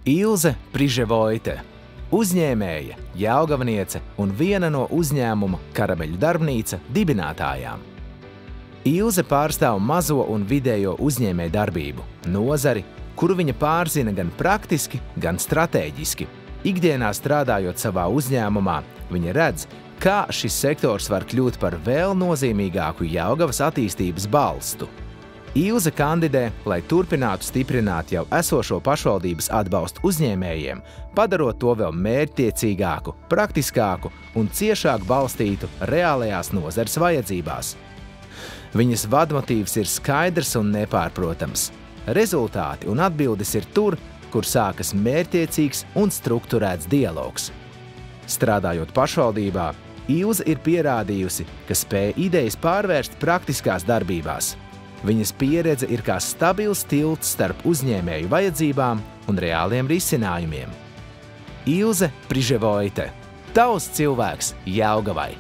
Ilze Priževoite, uzņēmēja, jelgavniece un viena no uzņēmuma Karameļu darbnīca dibinātājām. Ilze pārstāv mazo un vidējo uzņēmēju darbību, nozari, kuru viņa pārzina gan praktiski, gan stratēģiski. Ikdienā strādājot savā uzņēmumā, viņa redz, kā šis sektors var kļūt par vēl nozīmīgāku Jelgavas attīstības balstu. Ilze kandidē, lai turpinātu stiprināt jau esošo pašvaldības atbalstu uzņēmējiem, padarot to vēl mērķtiecīgāku, praktiskāku un ciešāk balstītu reālajās nozares vajadzībās. Viņas vadmotīvs ir skaidrs un nepārprotams. Rezultāti un atbildes ir tur, kur sākas mērķtiecīgs un strukturēts dialogs. Strādājot pašvaldībā, Ilze ir pierādījusi, ka spēj idejas pārvērst praktiskās darbībās. Viņas pieredze ir kā stabils tilts starp uzņēmēju vajadzībām un reāliem risinājumiem. Ilze Priževoite, tavs cilvēks Jelgavai!